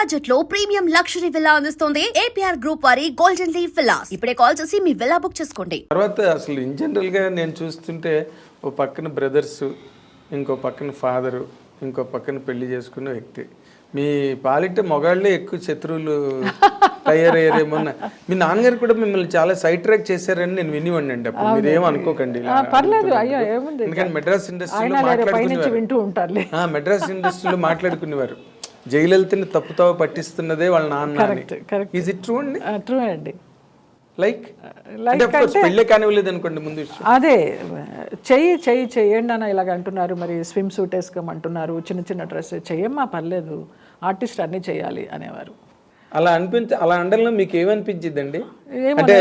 Budget లో premium luxury villa అందిస్తోంది APR group వారి గోల్డెన్ లీవ్ విల్లాస్. ఇప్పుడే కాల్ చేసి మీ విల్లా బుక్ చేసుకోండి. తర్వాత అసలు ఇన్ జనరల్గా నేను చూస్తుంటే ఓ పక్కన బ్రదర్స్, ఇంకో పక్కన ఫాదరు, ఇంకో పక్కన పెళ్లి చేసుకున్న వ్యక్తి. మీ పాలిట మొగాళ్ళే ఎక్కువ శత్రువులు తయారయ్యారేమో. మీ నాన్నగారు కూడా మిమ్మల్ని చాలా సైడ్ ట్రాక్ చేశారని నేను వినివ్వండి అండి. అప్పుడు మీరేం అనుకోకండి. ఎందుకంటే మెడ్రాస్ ఇండస్ట్రీలో మాట్లాడుకునేవారు, మెడ్రాస్ ఇండస్ట్రీలో మాట్లాడుకునేవారు జయలలితని తప్పుతావ పట్టిస్తున్నదే వాళ్ళ నాన్న. ఈజ్ ఇట్ ట్రూ అండి? ట్రూ అండి. లైక్ పెళ్ళే కానివ్వలేదు అనుకోండి ముందు విషయం. అదే చెయ్యండి అని ఇలాగ అంటున్నారు, మరి స్విమ్ సూట్ వేసుకోమంటున్నారు, చిన్న చిన్న డ్రెస్ చెయ్యమ్మా పర్లేదు, ఆర్టిస్ట్ అన్నీ చేయాలి అనేవారు. అలా అలా అండల్లో మీకు ఏమనిపించిందండి? అంటే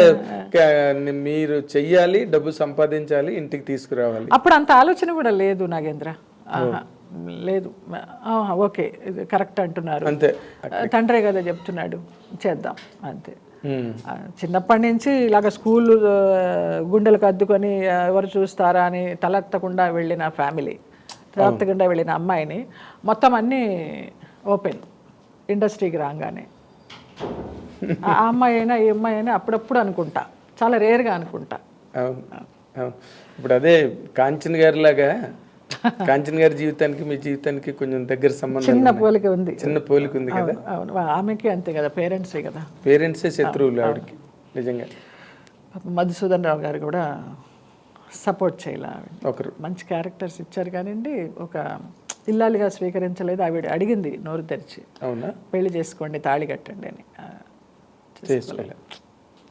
మీరు చెయ్యాలి, డబ్బు సంపాదించాలి, ఇంటికి తీసుకురావాలి. అప్పుడు అంత ఆలోచన కూడా లేదు నాగేంద్ర. లేదు, ఓకే కరెక్ట్ అంటున్నారు, అంతే, తండ్రే కదా చెప్తున్నాడు చేద్దాం అంతే. చిన్నప్పటి నుంచి ఇలాగ స్కూల్ గుండెలకు అద్దుకొని ఎవరు చూస్తారా అని తలెత్తకుండా వెళ్ళిన ఫ్యామిలీ, తలెత్తకుండా వెళ్ళిన అమ్మాయిని మొత్తం అన్నీ ఓపెన్ ఇండస్ట్రీకి రాగానే. ఆ అమ్మాయి అయినా ఈ అమ్మాయి అయినా అప్పుడప్పుడు అనుకుంటా, చాలా రేర్గా అనుకుంటా. ఇప్పుడు అదే కాంచన్ గారి లాగా, కాంచన్ గారి జీవితానికి మీ జీవితానికి కొంచెం దగ్గర సంబంధం, చిన్న పోలిక ఉంది, చిన్న పోలిక ఉంది కదా. అవును, ఆమెకి అంతే కదా, పేరెంట్సే కదా, పేరెంట్సే శత్రువులు ఆవిడకి. నిజంగా మధుసూదన్ రావు గారు కూడా సపోర్ట్ చేయాలి. ఒకరు మంచి క్యారెక్టర్స్ ఇచ్చారు కానివ్వండి, ఒక ఇల్లాలిగా స్వీకరించలేదు. ఆవిడ అడిగింది నోరు తెరిచి, అవునా పెళ్లి చేసుకోండి, తాళి కట్టండి అని. చేసుకోలేదు.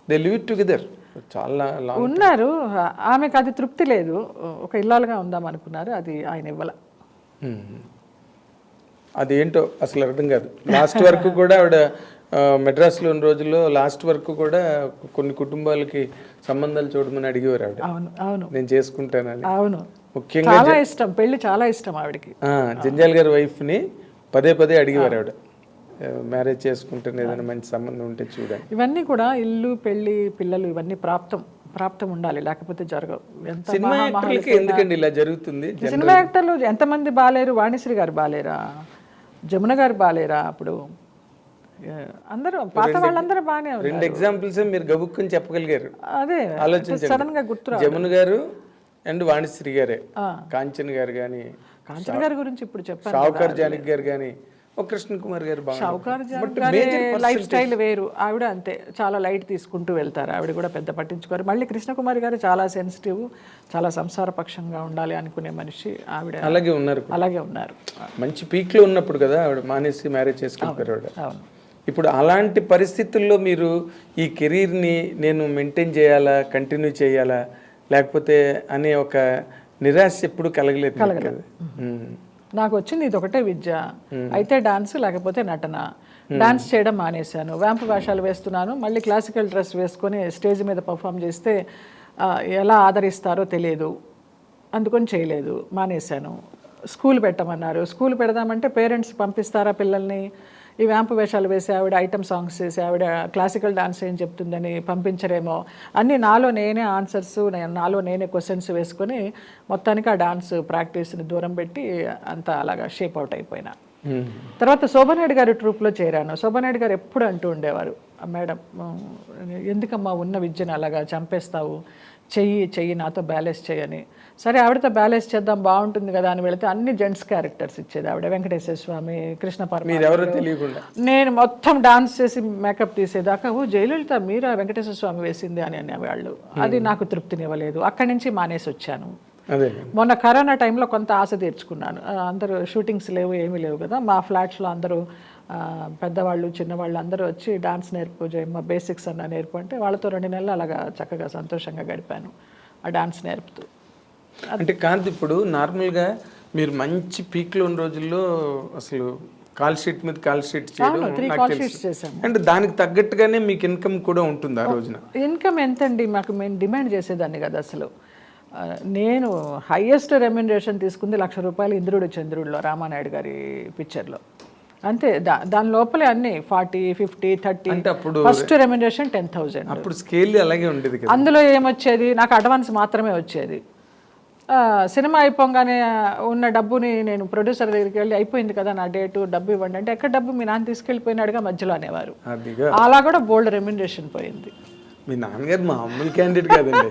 దే లివ్ టుగెదర్ చాలా ఉన్నారు. ఆమెకు అది తృప్తి లేదు, ఒక ఇల్లాలుగా ఉందాం అనుకున్నారు, అది ఆయన ఇవ్వాల. అదేంటో అసలు అర్థం కాదు. లాస్ట్ వరకు కూడా ఆవిడ మెడ్రాస్లో ఉన్న రోజుల్లో లాస్ట్ వరకు కూడా కొన్ని కుటుంబాలకి సంబంధాలు చూడమని అడిగేవారు ఆవిడ. అవును అవును, నేను చేసుకుంటానని. అవును, ముఖ్యంగా చాలా ఇష్టం, పెళ్లి చాలా ఇష్టం ఆవిడకి. జంజాల్ గారి వైఫ్ని పదే పదే అడిగేవారు ఆవిడ, మ్యారేజ్ చేసుకుంటే ఏదైనా మంచి సంబంధం ఉంటే చూడండి. ఇవన్నీ కూడా ఇల్లు, పెళ్లి, పిల్లలు ఇవన్నీ ప్రాప్తం ఉండాలి, లేకపోతే జరగవు. సినిమా యాక్టర్లకి ఎందుకండి ఇలా జరుగుతుంది? సినిమా యాక్టర్లు ఎంతమంది బాలేరు? వాణిశ్రీ గారు బాలేరా? జమున గారు బాలేరా? అప్పుడు అందరూ పాత వాళ్ళందరూ బాగానే ఉన్నారు. 2 ఎగ్జాంపుల్స్ మీరు గబుక్కుని చెప్పగలిగారు. అదే ఆలోచించండి, సడన్ గా గుర్తు. జమున గారు అండ్ వాణిశ్రీ గారే. కాంచన్ గారు కానీ, కాంచన్ గారి గురించి ఇప్పుడు చెప్పారు, షావుకార్ జానకి గారు కానీ, కృష్ణ కుమార్ గారు. షావుకార్ లైఫ్ స్టైల్ వేరు, ఆవిడ అంతే చాలా లైట్ తీసుకుంటూ వెళ్తారు, ఆవిడ కూడా పెద్ద పట్టించుకోరు. మళ్ళీ కృష్ణ కుమార్ గారు చాలా సెన్సిటివ్, చాలా సంసారపక్షంగా ఉండాలి అనుకునే మనిషి. ఆవిడ అలాగే ఉన్నారు. మంచి పీక్లో ఉన్నప్పుడు కదా ఆవిడ మానేసి మ్యారేజ్ చేసుకుంటారు ఆవిడ. ఇప్పుడు అలాంటి పరిస్థితుల్లో మీరు ఈ కెరీర్ని నేను మెయింటైన్ చేయాలా, కంటిన్యూ చేయాలా, లేకపోతే అనే ఒక నిరాశ ఎప్పుడు కలగలేదు కదా? నాకు వచ్చింది ఇది ఒకటే విద్య, అయితే డాన్స్ లేకపోతే నటన. డాన్స్ చేయడం మానేశాను, వ్యాంపు వేషాలు వేస్తున్నాను. మళ్ళీ క్లాసికల్ డ్రెస్ వేసుకొని స్టేజ్ మీద పర్ఫామ్ చేస్తే ఎలా ఆదరిస్తారో తెలియదు, అందుకొని చేయలేదు, మానేశాను. స్కూల్ పెట్టమన్నారు, స్కూల్ పెడదామంటే పేరెంట్స్ పంపిస్తారా పిల్లల్ని? ఈ వ్యాంపు వేషాలు వేసి ఆవిడ ఐటమ్ సాంగ్స్ చేసి ఆవిడ క్లాసికల్ డాన్స్ ఏం చెప్తుందని పంపించరేమో అన్నీ నాలో నేనే ఆన్సర్స్, నాలో నేనే క్వశ్చన్స్ వేసుకొని మొత్తానికి ఆ డాన్స్ ప్రాక్టీస్ని దూరం పెట్టి అంతా అలాగా షేప్ అవుట్ అయిపోయినా. తర్వాత శోభనాయుడు గారి ట్రూప్లో చేరాను. శోభనాయుడు గారు ఎప్పుడు అంటూ ఉండేవారు, మేడం ఎందుకమ్మా ఉన్న విద్యను అలాగా చంపేస్తావు, చెయ్యి నాతో బ్యాలెన్స్ చేయని. సరే ఆవిడతో బ్యాలెన్స్ చేద్దాం బాగుంటుంది కదా అని వెళితే అన్ని జెంట్స్ క్యారెక్టర్స్ ఇచ్చేది ఆవిడ. వెంకటేశ్వర స్వామి, కృష్ణ పరమాత్మ, నేను మొత్తం డాన్స్ చేసి మేకప్ తీసేదాకా ఓ జయలలిత మీరా వెంకటేశ్వర స్వామి వేసింది అని అనేవాళ్ళు. అది నాకు తృప్తినివ్వలేదు, అక్కడి నుంచి మానేసి వచ్చాను. మొన్న కరోనా టైంలో కొంత ఆశ తీర్చుకున్నాను. అందరూ షూటింగ్స్ లేవు, ఏమీ లేవు కదా, మా ఫ్లాట్స్లో అందరూ పెద్దవాళ్ళు చిన్నవాళ్ళు అందరూ వచ్చి డాన్స్ నేర్పు జయమ్మ, బేసిక్స్ అన్న నేర్పు అంటే వాళ్ళతో 2 నెలలు అలాగా చక్కగా సంతోషంగా గడిపాను ఆ డాన్స్ నేర్పుతూ. అంటే కాంతి, ఇప్పుడు నార్మల్గా మీరు మంచి పీక్లో ఉన్న రోజుల్లో అసలు కాల్ షీట్ మీద కాల్ షీట్ చేయడం, 3 కాల్ షీట్స్ చేశాను. అంటే దానికి తగ్గట్టుగానే మీకు ఇన్కమ్ కూడా ఉంటుంది ఆ రోజున. ఇన్కమ్ ఎంతండి? మేము డిమాండ్ చేసేదాన్ని కదా అసలు. నేను హైయెస్ట్ రెమ్యునరేషన్ తీసుకుంది ₹1,00,000 ఇంద్రుడు చంద్రుడిలో, రామానాయుడు గారి పిక్చర్లో. అంతే, దాని లోపలే అన్ని 40, 50, 30. First remuneration 10,000. అప్పుడు స్కేల్ అలాగే ఉండేది కదా. అందులో ఏమొచ్చేది, నాకు అడ్వాన్స్ మాత్రమే వచ్చేది. సినిమా అయిపోగానే ఉన్న డబ్బుని నేను ప్రొడ్యూసర్ దగ్గరికి వెళ్ళి అయిపోయింది కదా నా డేటు, డబ్బు ఇవ్వండి అంటే, ఎక్కడ డబ్బు మీ నాన్న తీసుకెళ్ళిపోయినాడుగా మధ్యలో అనేవారు. అదిగా అలా కూడా బోల్డ్ రెమ్యునరేషన్ పోయింది. మీ నాన్నగారు మామూలు క్యాండిడేట్ కాదండి.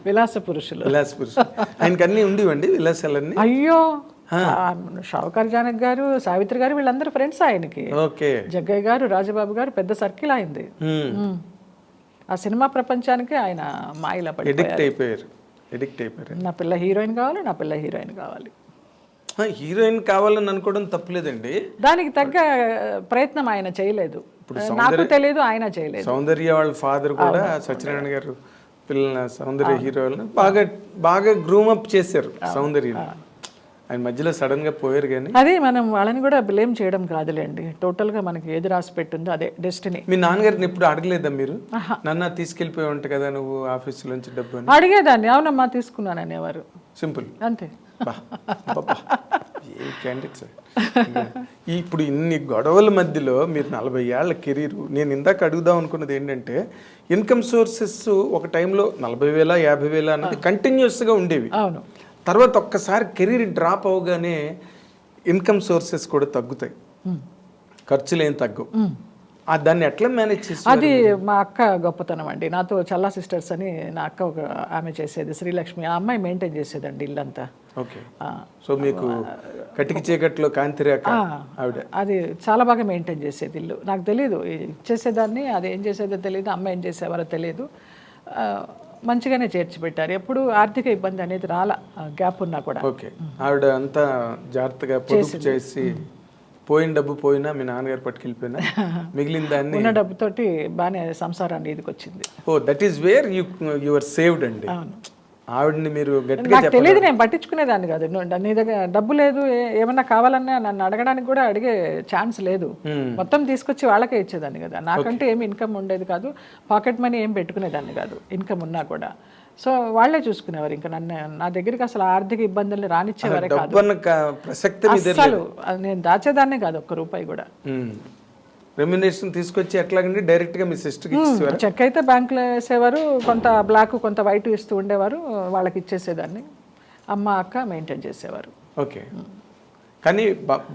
విలాస పురుషులు. విలాస్ పురుషులు. ఆయనకి అన్నీ ఉండేవండి విలాసాలన్నీ. అయ్యో, షావుకార్ జానక్ గారు, సావిత్రి గారు వీళ్ళందరూ ఫ్రెండ్స్ ఆయనకి. ఓకే. జగ్గయ్య గారు, రాజబాబు గారు, పెద్ద సర్కిల్ అయింది. ఆ సినిమా ప్రపంచానికి ఆయన మాయలా ఎడిక్ట్ పడిపోయారు. అయిపోయారు. నా పిల్ల హీరోయిన్ కావాలి, నా పిల్ల హీరోయిన్ కావాలి. హీరోయిన్ కావాలని అనుకోవడం తప్పలేదండి. దానికి తగ్గ ప్రయత్నం ఆయన చేయలేదు. నాకు తెలియదు, ఆయన చేయలేదు. సౌందర్య వాళ్ళ ఫాదర్ కూడా సత్యనారాయణ గారు పిల్లల సౌందర్య హీరోలను బాగా గ్రూమప్ చేశారు సౌందర్య. ఆయన మధ్యలో సడన్ గా పోయారు. కానీ అది మనం వాళ్ళని కూడా బ్లేమ్ చేయడం కాదులేండి. టోటల్ గా మనకి ఏది రాసి పెట్టిందో అదే డెస్టినీ. మీ నాన్నగారిని ఎప్పుడు అడగలేదా మీరు? నన్ను తీసుకెళ్ళిపోయి ఉంటా కదా నువ్వు ఆఫీస్ నుంచి డబ్బు అని? అడిగేదాన్ని. అవునమ్మా తీసుకున్నాను అనేవారు. సింపుల్, అంతే. ఏం క్యాండిడేట్ సార్. ఇప్పుడు ఇన్ని గొడవల మధ్యలో మీరు 40 ఏళ్ల కెరీర్, నేను ఇందాక అడుగుదాం అనుకున్నది ఏంటంటే ఇన్కమ్ సోర్సెస్ ఒక టైంలో 40,000 50,000 అనేది కంటిన్యూస్గా ఉండేవి. అవును. తర్వాత ఒక్కసారి కెరీర్ డ్రాప్ అవగానే ఇన్కమ్ సోర్సెస్ కూడా తగ్గుతాయి, ఖర్చులు ఏం తగ్గవు. దాన్ని ఎట్లా మేనేజ్ చేస్తారు? అది మా అక్క గొప్పతనం అండి. నాతో చల్లా సిస్టర్స్ అని నా అక్క ఒక ఆమె చేసేది, శ్రీలక్ష్మి. ఆ అమ్మాయి మెయింటైన్ చేసేదండి ఇల్లంతా. ఓకే. సో మీకు కటికి చీకట్లో కాంతిరేఖ ఆవిడ. అది చాలా బాగా మెయింటైన్ చేసేది ఇల్లు. నాకు తెలియదు ఇచ్చేసేదాన్ని, అది ఏం చేసేదో తెలియదు, అమ్మ ఏం చేసేవారో తెలియదు. మంచిగానే చేర్చి పెట్టారు. ఎప్పుడు ఆర్థిక ఇబ్బంది అనేది రాలా, గ్యాప్ ఉన్నా కూడా. ఓకే. ఆవిడ అంతా జాగ్రత్తగా పొదుపు చేసి, పోయిన డబ్బు పోయినా మీ నాన్నగారు పట్టుకెళ్ళిపోయినా మిగిలిన దాన్ని ఉన్న డబ్బుతోటి బాగానే సంసారాన్ని ఇదికొచ్చింది. ఓ, that is where you are saved అండి. ఆవిడని మీరు గట్టిగా నాకు తెలియదు, నేను పట్టించుకునేదాన్ని కాదు. నీ దగ్గర డబ్బు లేదు, ఏమన్నా కావాలన్నా నన్ను అడగడానికి కూడా అడిగే ఛాన్స్ లేదు. మొత్తం తీసుకొచ్చి వాళ్ళకే ఇచ్చేదాన్ని కదా. నాకంటే ఏమి ఇన్కమ్ ఉండేది కాదు, పాకెట్ మనీ ఏం పెట్టుకునేదాన్ని కాదు ఇన్కమ్ ఉన్నా కూడా. సో వాళ్ళే చూసుకునేవారు. ఇంకా నన్ను, నా దగ్గరికి అసలు ఆర్థిక ఇబ్బందుల్ని రానిచ్చేవారే కాదు. అసలు నేను దాచేదాన్నే కాదు ఒక్క రూపాయి కూడా. రెమ్యునరేషన్ తీసుకొచ్చి ఎట్లాగండి డైరెక్ట్గా మీ సిస్టర్కి ఇచ్చేవారు? చెక్ అయితే బ్యాంకులో వేసేవారు, కొంత బ్లాక్ కొంత వైట్ ఇస్తూ ఉండేవారు, వాళ్ళకి ఇచ్చేసేదాన్ని. అమ్మ అక్క మెయింటైన్ చేసేవారు. ఓకే. కానీ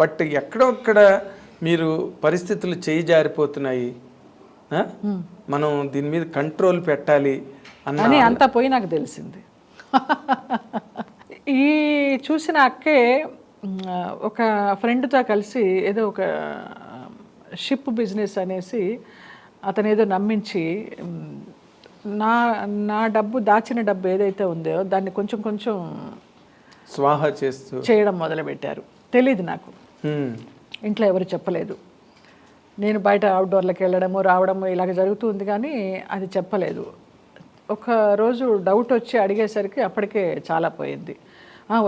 బట్ ఎక్కడొక్కడ మీరు పరిస్థితులు చేయి జారిపోతున్నాయి, మనం దీని మీద కంట్రోల్ పెట్టాలి అని అంతా పోయి నాకు తెలిసింది. ఈ చూసిన అక్కే ఒక ఫ్రెండ్తో కలిసి ఏదో ఒక షిప్ బిజినెస్ అనేసి అతను ఏదో నమ్మించి నా డబ్బు, దాచిన డబ్బు ఏదైతే ఉందో దాన్ని కొంచెం కొంచెం స్వాహా చేస్తూ చేయడం మొదలుపెట్టారు. తెలీదు నాకు, ఇంట్లో ఎవరు చెప్పలేదు. నేను బయట అవుట్డోర్లకు వెళ్ళడము రావడము ఇలాగ జరుగుతుంది, కానీ అది చెప్పలేదు. ఒక రోజు డౌట్ వచ్చి అడిగేసరికి అప్పటికే చాలా పోయింది.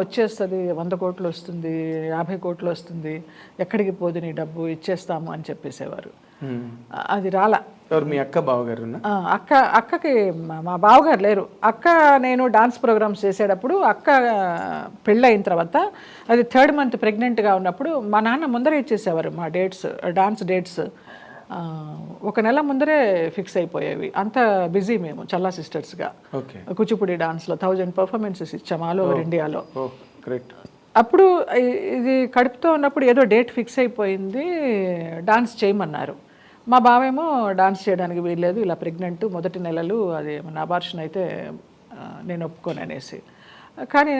వచ్చేస్తుంది, 100 కోట్లు వస్తుంది, 50 కోట్లు వస్తుంది, ఎక్కడికి పోదు నీ డబ్బు, ఇచ్చేస్తాము అని చెప్పేసేవారు. అది రాలా. ఎవరు, మీ అక్క బావగారు? అక్కకి మా బావగారు లేరు. అక్క నేను డాన్స్ ప్రోగ్రామ్స్ చేసేటప్పుడు, అక్క పెళ్ళయిన తర్వాత అది 3rd month ప్రెగ్నెంట్గా ఉన్నప్పుడు మా నాన్న ముందరే ఇచ్చేసేవారు మా డేట్స్, డాన్స్ డేట్స్. 1 నెల ముందరే ఫిక్స్ అయిపోయేవి. అంత బిజీ మేము చల్లా సిస్టర్స్గా. కూచిపూడి డాన్స్లో 1000 పర్ఫార్మెన్సెస్ ఇచ్చాము ఆల్ ఓవర్ ఇండియాలో. అప్పుడు ఇది కడుపుతో ఉన్నప్పుడు ఏదో డేట్ ఫిక్స్ అయిపోయింది, డాన్స్ చేయమన్నారు. మా బావేమో డాన్స్ చేయడానికి వీల్లేదు, ఇలా ప్రెగ్నెంట్, మొదటి నెలలు, అది మన అబార్షన్ అయితే నేను ఒప్పుకోను అనేసి. కానీ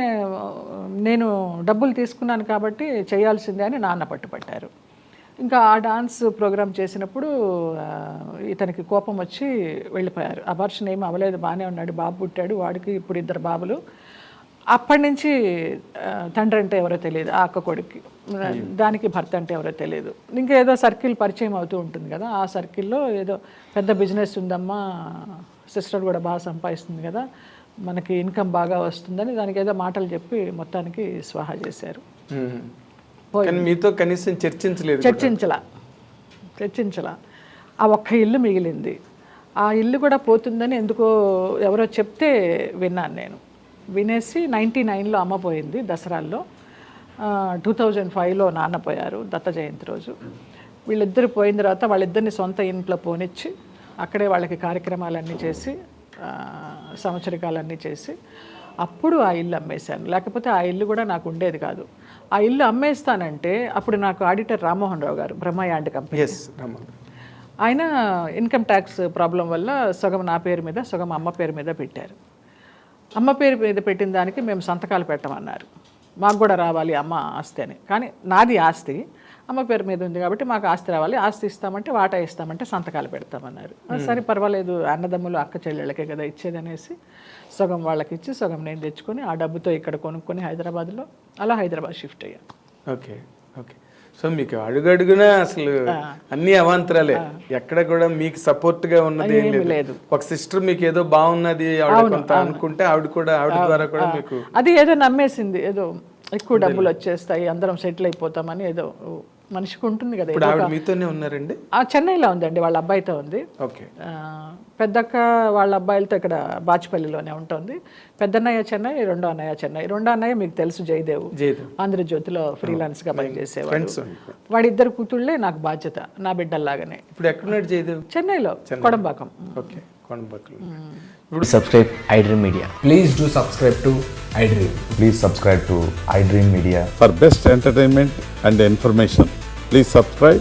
నేను డబ్బులు తీసుకున్నాను కాబట్టి చేయాల్సిందే అని నాన్న పట్టుపట్టారు. ఇంకా ఆ డాన్స్ ప్రోగ్రామ్ చేసినప్పుడు ఇతనికి కోపం వచ్చి వెళ్ళిపోయారు. అబార్షన్ ఏమీ అవ్వలేదు, బాగానే ఉన్నాడు, బాబు పుట్టాడు, వాడికి ఇప్పుడు 2 బాబులు. అప్పటి నుంచి తండ్రి అంటే ఎవరో తెలియదు ఆ అక్క కొడుక్కి, దానికి భర్త అంటే ఎవరో తెలియదు. ఇంకా ఏదో సర్కిల్ పరిచయం అవుతూ ఉంటుంది కదా, ఆ సర్కిల్లో ఏదో పెద్ద బిజినెస్ ఉందమ్మా, సిస్టర్ కూడా బాగా సంపాదిస్తుంది కదా, మనకి ఇన్కమ్ బాగా వస్తుందని దానికి ఏదో మాటలు చెప్పి మొత్తానికి స్వాహా చేశారు. మీతో కనీసం చర్చించలా. ఆ ఒక్క ఇల్లు మిగిలింది. ఆ ఇల్లు కూడా పోతుందని ఎందుకో ఎవరో చెప్తే విన్నాను నేను. వినేసి 99లో అమ్మ పోయింది దసరాల్లో, 2005లో నాన్న పోయారు దత్త జయంతి రోజు. వీళ్ళిద్దరు పోయిన తర్వాత వాళ్ళిద్దరిని సొంత ఇంట్లో పోనిచ్చి అక్కడే వాళ్ళకి కార్యక్రమాలన్నీ చేసి, సంవత్సరికాలన్నీ చేసి అప్పుడు ఆ ఇల్లు అమ్మేశాను, లేకపోతే ఆ ఇల్లు కూడా నాకు ఉండేది కాదు. ఆ ఇల్లు అమ్మేస్తానంటే అప్పుడు నాకు ఆడిటర్ రామ్మోహన్ రావు గారు, బ్రహ్మ యాండ్ కంపెనీ, ఎస్ రమణ. ఆయన ఇన్కమ్ ట్యాక్స్ ప్రాబ్లం వల్ల సగం నా పేరు మీద సగం అమ్మ పేరు మీద పెట్టారు. అమ్మ పేరు మీద పెట్టిన దానికి మేము సంతకాలు పెట్టమన్నారు, మాకు కూడా రావాలి అమ్మ ఆస్తి అని. కానీ నాది ఆస్తి అమ్మ పేరు మీద ఉంది కాబట్టి మాకు ఆస్తి రావాలి, ఆస్తి ఇస్తామంటే వాటా ఇస్తామంటే సంతకాలు పెడతామన్నారు. సరే పర్వాలేదు, అన్నదమ్ములు అక్క చెల్లెళ్ళకే కదా ఇచ్చేదనేసి సగం వాళ్ళకి ఇచ్చి సగం నేను తెచ్చుకొని ఆ డబ్బుతో ఇక్కడ కొనుక్కొని హైదరాబాద్లో అలా హైదరాబాద్ షిఫ్ట్ అయ్యాను. Okay okay. సో మీకు అడుగడుగునా అసలు అన్ని అవాంతరాలే, ఎక్కడ కూడా మీకు సపోర్ట్ గా ఉన్నది ఏం లేదు. ఒక సిస్టర్ మీకు ఏదో బాగున్నది ఆవిడ కొంత అనుకుంటే ఆవిడ ద్వారా కూడా మీకు అది ఏదో నమ్మేసింది, ఏదో ఎక్కువ డబ్బులు వచ్చేస్తాయి అందరం సెటిల్ అయిపోతామని ఏదో మనిషికి ఉంటుంది కదా. ఇప్పుడు ఆవిడ మీతోనే ఉన్నారండి? చెన్నైలో ఉందండి, వాళ్ళ అబ్బాయితో ఉంది. ఓకే. పెద్దక్క వాళ్ళ అబ్బాయిలతో ఇక్కడ బాచుపల్లిలోనే ఉంటుంది. పెద్దన్నయ్య చెన్నై, రెండో అన్నయ్య చెన్నై. రెండో అన్నయ్య మీకు తెలుసు, జయదేవ్, ఆంధ్రజ్యోతిలో ఫ్రీలాన్స్గా పనిచేసేవాడు. వాడిద్దరు కూతుళ్ళే నాకు బాధ్యత, నా బిడ్డల్లాగానే. ఇప్పుడు ఎక్కడున్నాడు జయదేవ్? చెన్నైలో, కొడంబాకం. ఓకే, కొడంబాకం. ఇప్పుడు subscribe iDream Media. Please do subscribe to iDream. Please subscribe to iDream Media. For best entertainment and information, please subscribe